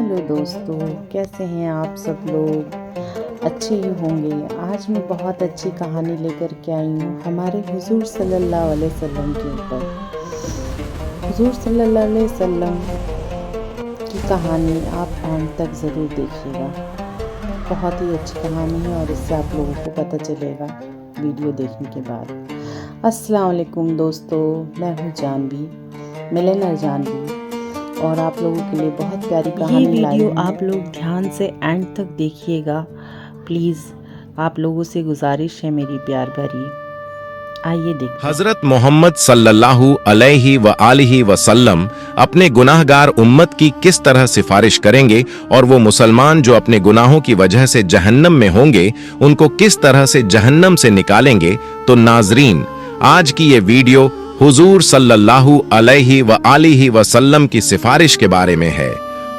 Hello दोस्तों, कैसे हैं आप सब लोग? अच्छे ही होंगे। आज मैं बहुत अच्छी कहानी लेकर के आई हूँ हमारे हुजूर सल्लल्लाहु अलैहि वसल्लम के ऊपर। हुजूर सल्लल्लाहु अलैहि वसल्लम की कहानी आप अंत तक ज़रूर देखिएगा। बहुत ही अच्छी कहानी है और इससे आप लोगों को पता चलेगा वीडियो देखने के बाद। अस्सलाम वालेकुम दोस्तों, मैं हूँ जानवी, मिलेनर जानवी, और आप लोगों के लिए बहुत प्यारी कहानी लाई हूँ। ये वीडियो आप लोग ध्यान से एंड तक देखिएगा प्लीज़। आप लोगों से गुजारिश है मेरी प्यार भरी। आइए देखते। हजरत मोहम्मद सल्लल्लाहु अलैहि व आलिहि वसल्लम अपने गुनाहगार उम्मत की किस तरह सिफारिश करेंगे और वो मुसलमान जो अपने गुनाहों की वजह से जहन्नम में होंगे उनको किस तरह से जहन्नम से निकालेंगे। तो नाजरीन, आज की ये वीडियो हुजूर सल्लल्लाहु अलैहि व आलिहि वसल्लम की सिफारिश के बारे में है।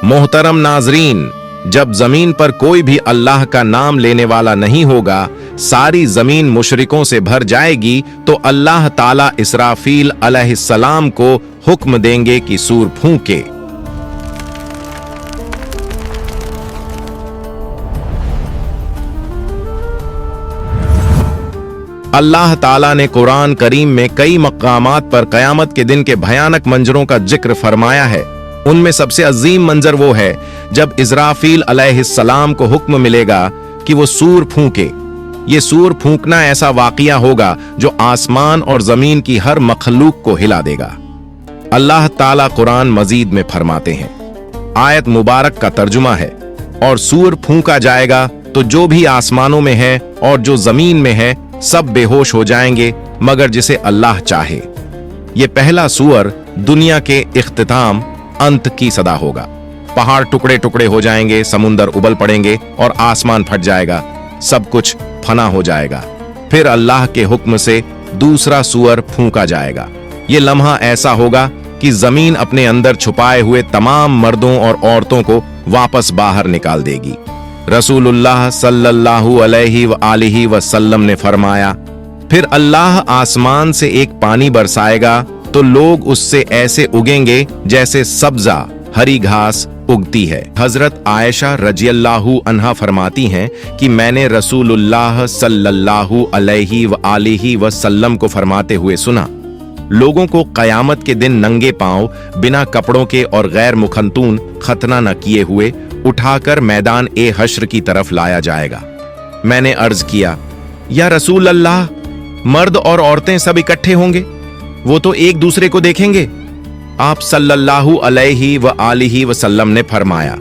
मोहतरम नाजरीन, जब जमीन पर कोई भी अल्लाह का नाम लेने वाला नहीं होगा, सारी जमीन मुशरिकों से भर जाएगी, तो अल्लाह ताला इसराफील अलैहिस्सलाम को हुक्म देंगे कि सूर फूंके। अल्लाह ताला ने कुरान करीम में कई मकामात पर कयामत के दिन के भयानक मंजरों का जिक्र फरमाया है। उनमें सबसे अजीम मंजर वो है जब इज़राफील अलैहिस्सलाम को हुक्म मिलेगा कि वो सूर फूंके। ये सूर फूंकना ऐसा वाक़िया होगा जो आसमान और जमीन की हर मखलूक को हिला देगा। अल्लाह ताला कुरान मजीद में फरमाते हैं, आयत मुबारक का तर्जुमा है, और सूर फूंका जाएगा तो जो भी आसमानों में है और जो जमीन में है सब बेहोश हो जाएंगे मगर जिसे अल्लाह चाहे। ये पहला सूअर दुनिया के इख्तिताम अंत की सदा होगा। पहाड़ टुकड़े टुकड़े हो जाएंगे, समुंदर उबल पड़ेंगे और आसमान फट जाएगा, सब कुछ फना हो जाएगा। फिर अल्लाह के हुक्म से दूसरा सूअर फूंका जाएगा। ये लम्हा ऐसा होगा कि जमीन अपने अंदर छुपाए हुए तमाम मर्दों और औरतों को वापस बाहर निकाल देगी। रसूलुल्लाह सल्लल्लाहु अलैहि व आलिहि वसल्लम ने फरमाया, फिर अल्लाह आसमान से एक पानी बरसाएगा तो लोग उससे ऐसे उगेंगे जैसे सब्जा हरी घास उगती है। हजरत आयशा रजियल्लाहु अन्हा फरमाती हैं कि मैंने रसूलुल्लाह सल्लल्लाहु अलैहि व आलिहि वसल्लम को फरमाते हुए सुना, लोगों को कयामत के दिन नंगे पांव बिना कपड़ों के और गैर मुखंतून खतना न किए हुए उठाकर मैदान ए हश्र की तरफ लाया जाएगा। मैंने अर्ज किया, या रसूल अल्लाह, मर्द और औरतें सब इकट्ठे होंगे, वो तो एक दूसरे को देखेंगे। आप सल्लल्लाहु अलैहि व आलिहि वसल्लम ने फरमाया,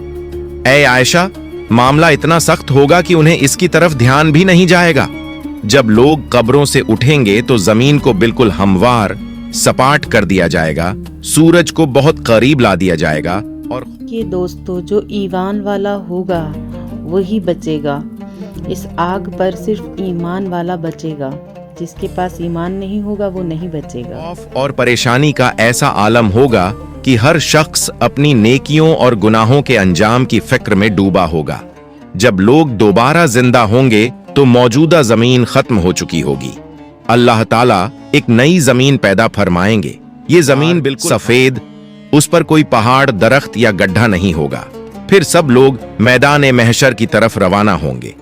ऐ आयशा, मामला इतना सख्त होगा कि उन्हें इसकी तरफ ध्यान भी नहीं जाएगा। जब लोग कब्रों से उठेंगे तो जमीन को बिल्कुल हमवार सपाट कर दिया जाएगा, सूरज को बहुत करीब ला दिया जाएगा। और ये दोस्तों, जो ईमान वाला होगा वही बचेगा। इस आग पर सिर्फ ईमान वाला बचेगा, जिसके पास ईमान नहीं होगा वो नहीं बचेगा। खौफ और परेशानी का ऐसा आलम होगा कि हर शख्स अपनी नेकियों और गुनाहों के अंजाम की फिक्र में डूबा होगा। जब लोग दोबारा जिंदा होंगे तो मौजूदा जमीन खत्म हो चुकी होगी। अल्लाह ताला एक नई जमीन पैदा फरमाएंगे। ये जमीन बिल्कुल सफेद, उस पर कोई पहाड़, दरख्त या गड्ढा नहीं होगा। फिर सब लोग मैदान महशर की तरफ रवाना होंगे।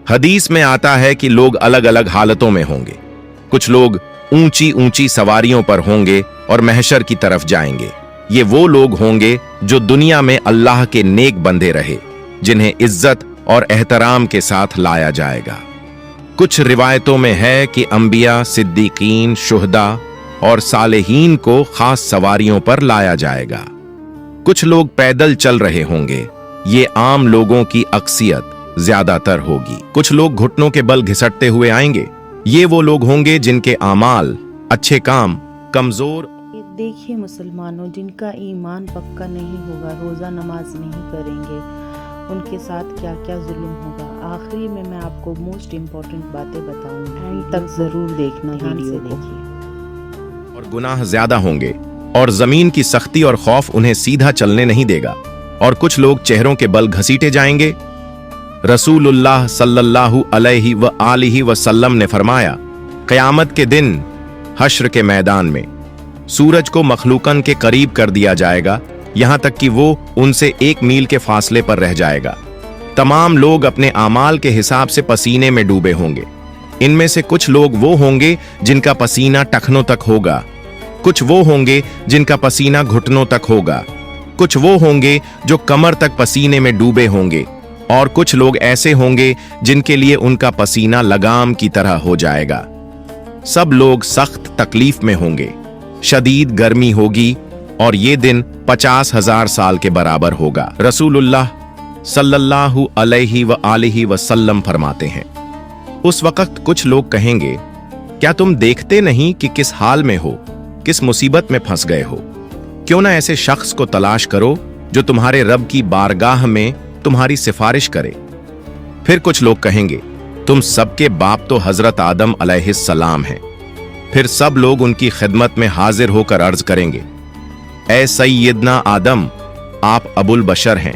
हदीस में आता है कि लोग अलग अलग हालतों में होंगे। कुछ लोग ऊंची ऊंची सवारियों पर होंगे और महशर की तरफ जाएंगे। ये वो लोग होंगे जो दुनिया में अल्लाह के नेक बंदे रहे, जिन्हें इज्जत और एहतराम के साथ लाया जाएगा। कुछ रिवायतों में है कि अंबिया, सिद्दीकीन, शुहदा और सालेहीन को खास सवारियों पर लाया जाएगा। कुछ लोग पैदल चल रहे होंगे। ये आम लोगों की अक्सियत ज्यादातर होगी। कुछ लोग घुटनों के बल घिसटते हुए आएंगे। ये वो लोग होंगे जिनके आमाल, अच्छे काम कमजोर। देखिए मुसलमानों, जिनका ईमान पक्का नहीं होगा, रोजा नमाज नहीं करेंगे, उनके साथ क्या क्या जुल्म होगा। आखिरी में मैं आपको मोस्ट इम्पोर्टेंट बातें बताऊंगी, एंड तक जरूर देखना, वीडियो देखिए। और गुनाह ज्यादा होंगे और जमीन की सख्ती और खौफ उन्हें सीधा चलने नहीं देगा, और कुछ लोग चेहरों के बल घसीटे जाएंगे। रसूलुल्लाह सल्लल्लाहु अलैहि व आलिहि वसल्लम ने फरमाया, क़यामत के दिन हश्र के मैदान में सूरज को मखलूकन के करीब कर दिया जाएगा यहां तक कि वो उनसे 1 मील के फासले पर रह जाएगा। तमाम लोग अपने आमाल के हिसाब से पसीने में डूबे होंगे। इनमें से कुछ लोग वो होंगे जिनका पसीना टखनों तक होगा, कुछ वो होंगे जिनका पसीना घुटनों तक होगा, कुछ वो होंगे जो कमर तक पसीने में डूबे होंगे, और कुछ लोग ऐसे होंगे जिनके लिए उनका पसीना लगाम की तरह हो जाएगा। सब लोग सख्त तकलीफ में होंगे, शदीद गर्मी होगी, और ये दिन 50,000 साल के बराबर होगा। रसूलुल्लाह सल्लल्लाहु अलैहि व आलिहि वसल्लम फरमाते हैं, उस वक्त कुछ लोग कहेंगे, क्या तुम देखते नहीं कि किस हाल में हो, किस मुसीबत में फंस गए हो? क्यों ना ऐसे शख्स को तलाश करो जो तुम्हारे रब की बारगाह में तुम्हारी सिफारिश करे। फिर कुछ लोग कहेंगे, तुम सबके बाप तो हजरत आदम अलैहिस्सलाम हैं। फिर सब लोग उनकी खिदमत में हाजिर होकर अर्ज करेंगे, ऐ सैयदना आदम, आप अबुल बशर हैं।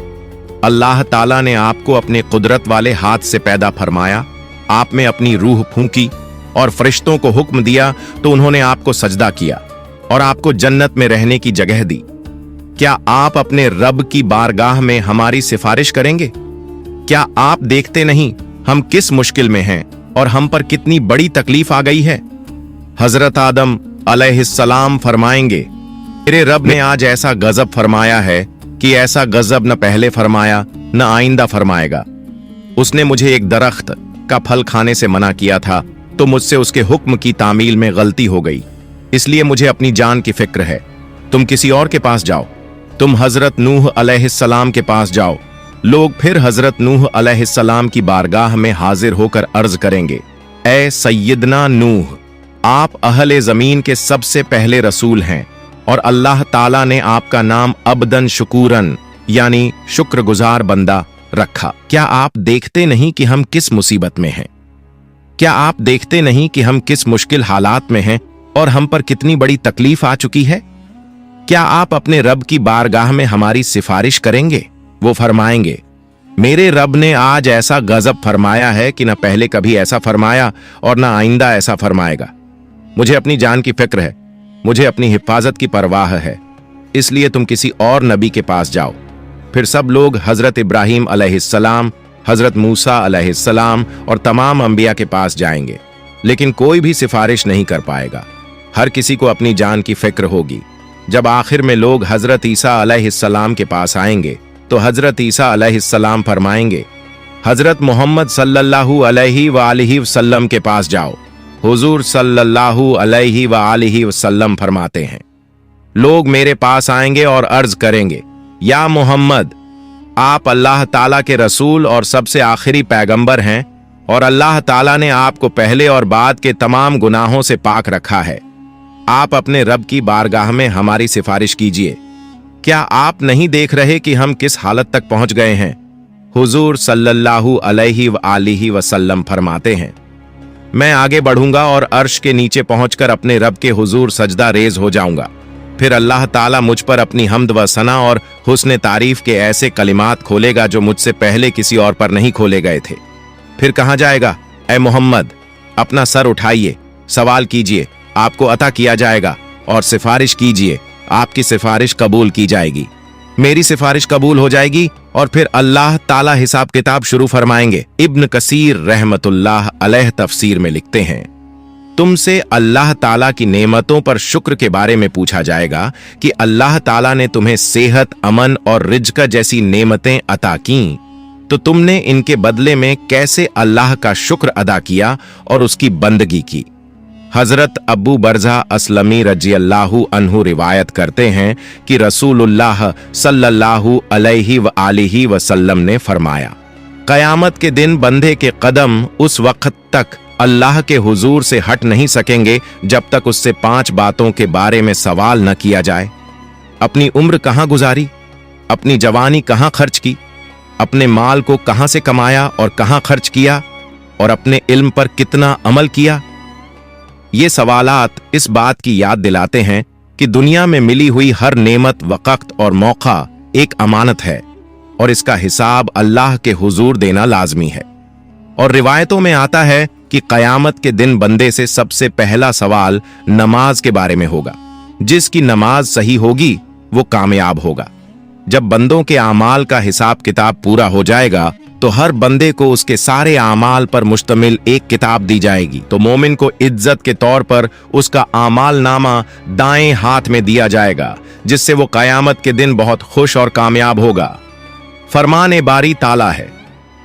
अल्लाह ताला ने आपको अपने कुदरत वाले हाथ से पैदा फरमाया, आप में अपनी रूह फूंकी और फरिश्तों को हुक्म दिया तो उन्होंने आपको सजदा किया और आपको जन्नत में रहने की जगह दी। क्या आप अपने रब की बारगाह में हमारी सिफारिश करेंगे? क्या आप देखते नहीं हम किस मुश्किल में हैं और हम पर कितनी बड़ी तकलीफ आ गई है? हजरत आदम अलैहिस्सलाम फरमाएंगे, मेरे रब ने आज ऐसा गजब फरमाया है कि ऐसा गजब न पहले फरमाया न आइंदा फरमाएगा। उसने मुझे एक दरख्त का फल खाने से मना किया था तो मुझसे उसके हुक्म की तामील में गलती हो गई, इसलिए मुझे अपनी जान की फिक्र है। तुम किसी और के पास जाओ, तुम हजरत नूह अलैहिस्सलाम के पास जाओ। लोग फिर हजरत नूह अलैहिस्सलाम की बारगाह में हाजिर होकर अर्ज करेंगे, ऐ सैयदना नूह, आप अहले जमीन के सबसे पहले रसूल हैं और अल्लाह ताला ने आपका नाम अब्दन शुकूरन यानी शुक्रगुजार बंदा रखा। क्या आप देखते नहीं कि हम किस मुसीबत में हैं? क्या आप देखते नहीं कि हम किस मुश्किल हालात में हैं और हम पर कितनी बड़ी तकलीफ आ चुकी है? क्या आप अपने रब की बारगाह में हमारी सिफारिश करेंगे? वो फरमाएंगे, मेरे रब ने आज ऐसा गजब फरमाया है कि न पहले कभी ऐसा फरमाया और न आइंदा ऐसा फरमाएगा। मुझे अपनी जान की फिक्र है, मुझे अपनी हिफाजत की परवाह है, इसलिए तुम किसी और नबी के पास जाओ। फिर सब लोग हजरत इब्राहीम अलैहिस्सलाम, हजरत मूसा अलैहिस्सलाम और तमाम अंबिया के पास जाएंगे, लेकिन कोई भी सिफारिश नहीं कर पाएगा। हर किसी को अपनी जान की फिक्र होगी। जब आखिर में लोग हजरत ईसा अलैहिस्सलाम के पास आएंगे तो हजरत ईसा अलैहिस्सलाम फरमाएंगे, हजरत मोहम्मद सल्लल्लाहु अलैहि व आलिहि वसल्लम के पास जाओ। हुजूर सल्लल्लाहु अलैहि व आलिहि वसल्लम फरमाते हैं, लोग मेरे पास आएंगे और अर्ज करेंगे, या मोहम्मद, आप अल्लाह ताला के रसूल और सबसे आखिरी पैगंबर हैं और अल्लाह ताला ने आपको पहले और बाद के तमाम गुनाहों से पाक रखा है। आप अपने रब की बारगाह में हमारी सिफारिश कीजिए। क्या आप नहीं देख रहे कि हम किस हालत तक पहुंच गए हैं? हुजूर सल्लल्लाहु अलैहि व आलिहि वसल्लम फरमाते हैं, मैं आगे बढ़ूंगा और अर्श के नीचे पहुंचकर अपने रब के हुजूर सजदा रेज हो जाऊंगा। फिर अल्लाह ताला मुझ पर अपनी हम्द व सना और हुस्न तारीफ के ऐसे कलिमात खोलेगा जो मुझसे पहले किसी और पर नहीं खोले गए थे। फिर कहा जाएगा, ऐ मोहम्मद, अपना सर उठाइए, सवाल कीजिए, आपको अता किया जाएगा, और सिफारिश कीजिए, आपकी सिफारिश कबूल की जाएगी। मेरी सिफारिश कबूल हो जाएगी और फिर अल्लाह ताला हिसाब किताब शुरू फरमाएंगे। इब्न कसीर रहमतुल्लाह अलैह तफसीर में लिखते हैं, तुमसे अल्लाह ताला की नेमतों पर शुक्र के बारे में पूछा जाएगा कि अल्लाह ताला ने तुम्हें सेहत, अमन और रिज्क जैसी नेमतें अता की, तो तुमने इनके बदले में कैसे अल्लाह का शुक्र अदा किया और उसकी बंदगी की। हजरत अबू बरज़ा असलमी रज़ियल्लाहु अन्हु रिवायत करते हैं कि रसूलुल्लाह सल्लल्लाहु अलैहि व आलिहि वसल्लम ने फरमाया, कयामत के दिन बंदे के कदम उस वक्त तक अल्लाह के हुजूर से हट नहीं सकेंगे जब तक उससे 5 बातों के बारे में सवाल न किया जाए। अपनी उम्र कहाँ गुजारी, अपनी जवानी कहाँ खर्च की, अपने माल को कहाँ से कमाया और कहाँ खर्च किया, और अपने इल्म पर कितना अमल किया। ये सवालात इस बात की याद दिलाते हैं कि दुनिया में मिली हुई हर नेमत, वक्त और मौका एक अमानत है और इसका हिसाब अल्लाह के हुजूर देना लाजमी है। और रिवायतों में आता है कि कयामत के दिन बंदे से सबसे पहला सवाल नमाज के बारे में होगा। जिसकी नमाज सही होगी वो कामयाब होगा। जब बंदों के आमाल का हिसाब किताब पूरा हो जाएगा तो हर बंदे को उसके सारे आमाल पर मुश्तमिल एक किताब दी जाएगी। तो मोमिन को इज्जत के तौर पर उसका आमाल नामा दाएं हाथ में दिया जाएगा, जिससे वो कयामत के दिन बहुत खुश और कामयाब होगा। फरमान बारी ताला है,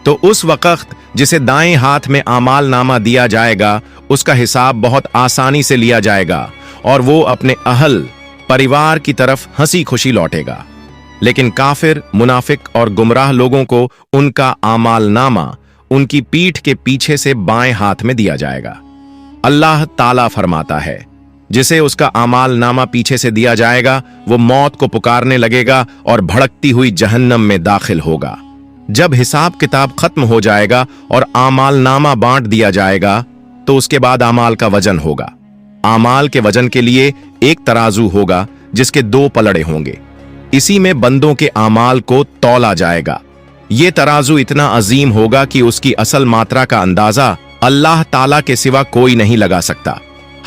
तो उस वक्त जिसे दाएं हाथ में आमाल नामा दिया जाएगा उसका हिसाब बहुत आसानी से लिया जाएगा और वो अपने अहल परिवार की तरफ हंसी खुशी लौटेगा। लेकिन काफिर, मुनाफिक और गुमराह लोगों को उनका आमाल नामा उनकी पीठ के पीछे से बाएं हाथ में दिया जाएगा। अल्लाह ताला फरमाता है, जिसे उसका आमाल नामा पीछे से दिया जाएगा वो मौत को पुकारने लगेगा और भड़कती हुई जहन्नम में दाखिल होगा। जब हिसाब किताब खत्म हो जाएगा और आमाल नामा बांट दिया जाएगा तो उसके बाद आमाल का वजन होगा। आमाल के वजन के लिए एक तराजू होगा जिसके 2 पलड़े होंगे। इसी में बंदों के आमाल को तौला जाएगा। ये तराजू इतना अजीम होगा कि उसकी असल मात्रा का अंदाजा अल्लाह ताला के सिवा कोई नहीं लगा सकता।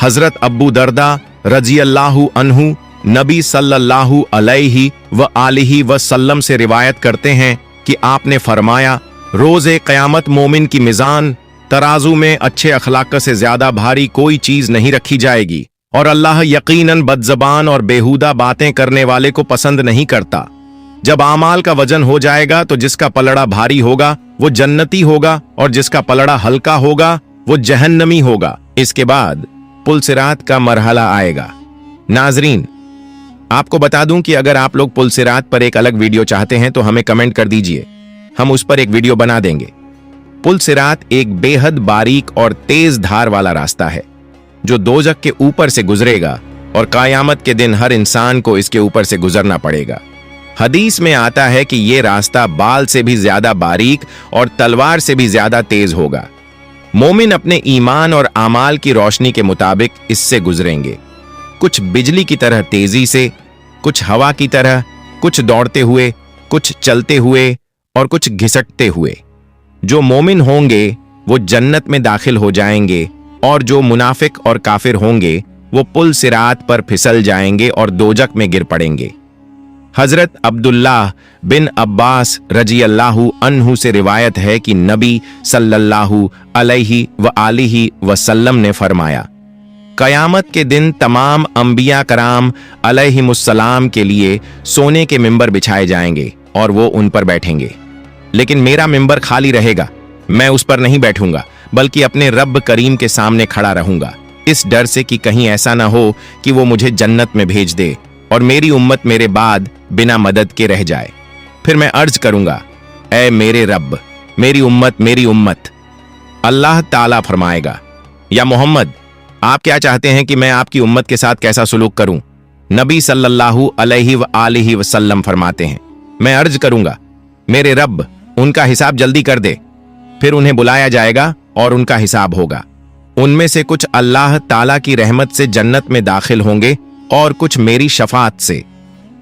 हजरत अब्बू दरदा रजी अल्लाहु अन्हु नबी सल्लल्लाहु अलैहि व आलिहि वसल्लम से रिवायत करते हैं कि आपने फरमाया, रोज़े क़यामत मोमिन की मिजान तराजू में अच्छे अखलाक से ज्यादा भारी कोई चीज नहीं रखी जाएगी और अल्लाह यकीनन बदजबान और बेहुदा बातें करने वाले को पसंद नहीं करता। जब आमाल का वजन हो जाएगा तो जिसका पलड़ा भारी होगा वो जन्नती होगा और जिसका पलड़ा हल्का होगा वो जहन्नमी होगा। इसके बाद पुलसिरात का मरहला आएगा। नाजरीन, आपको बता दूं कि अगर आप लोग पुलसिरात पर एक अलग वीडियो चाहते हैं तो हमें कमेंट कर दीजिए, हम उस पर एक वीडियो बना देंगे। पुलसिरात एक बेहद बारीक और तेज धार वाला रास्ता है जो दोजख के ऊपर से गुजरेगा और क़यामत के दिन हर इंसान को इसके ऊपर से गुजरना पड़ेगा। हदीस में आता है कि ये रास्ता बाल से भी ज्यादा बारीक और तलवार से भी ज्यादा तेज होगा। मोमिन अपने ईमान और आमाल की रोशनी के मुताबिक इससे गुजरेंगे, कुछ बिजली की तरह तेजी से, कुछ हवा की तरह, कुछ दौड़ते हुए, कुछ चलते हुए और कुछ घिसटते हुए। जो मोमिन होंगे वो जन्नत में दाखिल हो जाएंगे और जो मुनाफिक और काफिर होंगे वो पुल सिरात पर फिसल जाएंगे और दोजक में गिर पड़ेंगे। हजरत अब्दुल्लाह बिन अब्बास रजी अल्लाहु अन्हु से रिवायत है कि नबी सल्लल्लाहु अलैहि व आलिहि वसल्लम ने फरमाया, कयामत के दिन तमाम अंबिया कराम अलैहिमुस्सलाम के लिए सोने के मिंबर बिछाए जाएंगे और वो उन पर बैठेंगे, लेकिन मेरा मिंबर खाली रहेगा। मैं उस पर नहीं बैठूंगा बल्कि अपने रब करीम के सामने खड़ा रहूंगा, इस डर से कि कहीं ऐसा ना हो कि वो मुझे जन्नत में भेज दे और मेरी उम्मत मेरे बाद बिना मदद के रह जाए। फिर मैं अर्ज करूंगा, ऐ मेरे रब, मेरी उम्मत। अल्लाह ताला फरमाएगा, या मोहम्मद, आप क्या चाहते हैं कि मैं आपकी उम्मत के साथ कैसा सुलूक करूं? नबी सल्लल्लाहु अलैहि व आलिहि वसल्लम फरमाते हैं, मैं अर्ज करूंगा, मेरे रब, उनका हिसाब जल्दी कर दे। फिर उन्हें बुलाया जाएगा और उनका हिसाब होगा। उनमें से कुछ अल्लाह ताला की रहमत से जन्नत में दाखिल होंगे और कुछ मेरी शफात से।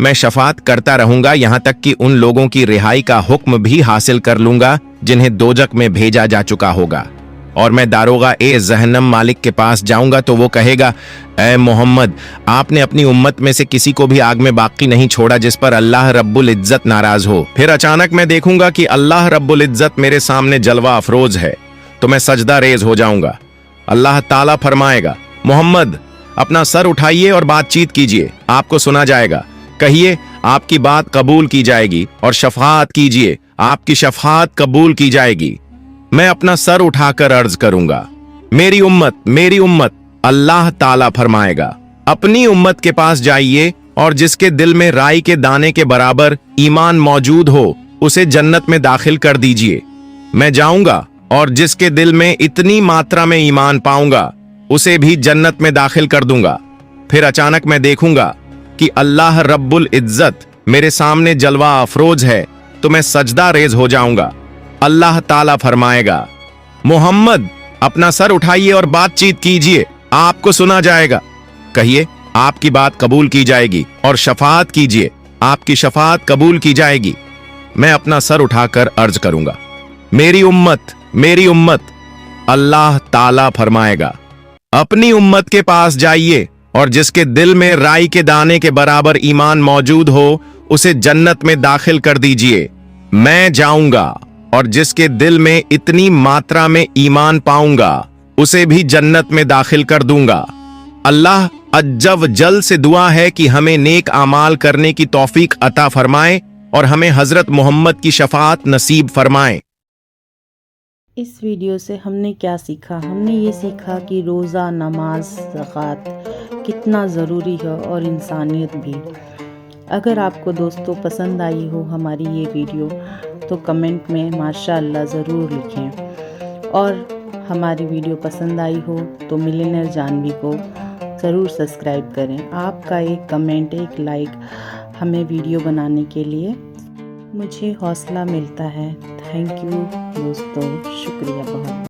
मैं शफात करता रहूंगा यहां तक कि उन लोगों की रिहाई का हुक्म भी हासिल कर लूंगा जिन्हें दोजक में भेजा जा चुका होगा। और मैं दारोगा ए जहन्नम मालिक के पास जाऊंगा तो वो कहेगा, ऐ मोहम्मद, आपने अपनी उम्मत में से किसी को भी आग में बाकी नहीं छोड़ा जिस पर अल्लाह रब्बुल इज्जत नाराज हो। फिर अचानक मैं देखूंगा कि अल्लाह रब्बुल इज्जत मेरे सामने जलवा अफरोज है, तो मैं सजदा रेज हो जाऊंगा। अल्लाह ताला फरमाएगा, मोहम्मद, अपना सर उठाइए और बातचीत कीजिए, आपको सुना जाएगा। कहिए, आपकी बात कबूल की जाएगी और शफात कीजिए, आपकी शफात कबूल की जाएगी। मैं अपना सर उठाकर अर्ज करूंगा, मेरी उम्मत। अल्लाह ताला फरमाएगा, अपनी उम्मत के पास जाइए और जिसके दिल में राई के दाने के बराबर ईमान मौजूद हो उसे जन्नत में दाखिल कर दीजिए। मैं जाऊंगा और जिसके दिल में इतनी मात्रा में ईमान पाऊंगा उसे भी जन्नत में दाखिल कर दूंगा। फिर अचानक मैं देखूंगा कि अल्लाह रब्बुल इज्जत मेरे सामने जलवा अफरोज है, तो मैं सजदा रेज हो जाऊंगा। अल्लाह ताला फरमाएगा, मोहम्मद, अपना सर उठाइए और बातचीत कीजिए, आपको सुना जाएगा। कहिए, आपकी बात कबूल की जाएगी और शफात कीजिए, आपकी शफात कबूल की जाएगी। मैं अपना सर उठाकर अर्ज करूंगा, मेरी उम्मत। अल्लाह ताला फरमाएगा, अपनी उम्मत के पास जाइए और जिसके दिल में राई के दाने के बराबर ईमान मौजूद हो उसे जन्नत में दाखिल कर दीजिए। मैं जाऊंगा और जिसके दिल में इतनी मात्रा में ईमान पाऊंगा उसे भी जन्नत में दाखिल कर दूंगा। अल्लाह अज्जव जल से दुआ है कि हमें नेक आमाल करने की तौफीक अता फरमाए और हमें हजरत मोहम्मद की शफाअत नसीब फरमाए। इस वीडियो से हमने क्या सीखा? हमने ये सीखा कि रोज़ा, नमाज, ज़कात कितना ज़रूरी है और इंसानियत भी। अगर आपको दोस्तों पसंद आई हो हमारी ये वीडियो तो कमेंट में माशाअल्लाह ज़रूर लिखें, और हमारी वीडियो पसंद आई हो तो मिलियनेयर जानवी को ज़रूर सब्सक्राइब करें। आपका एक कमेंट, एक लाइक हमें वीडियो बनाने के लिए मुझे हौसला मिलता है। थैंक यू दोस्तों, शुक्रिया बहुत।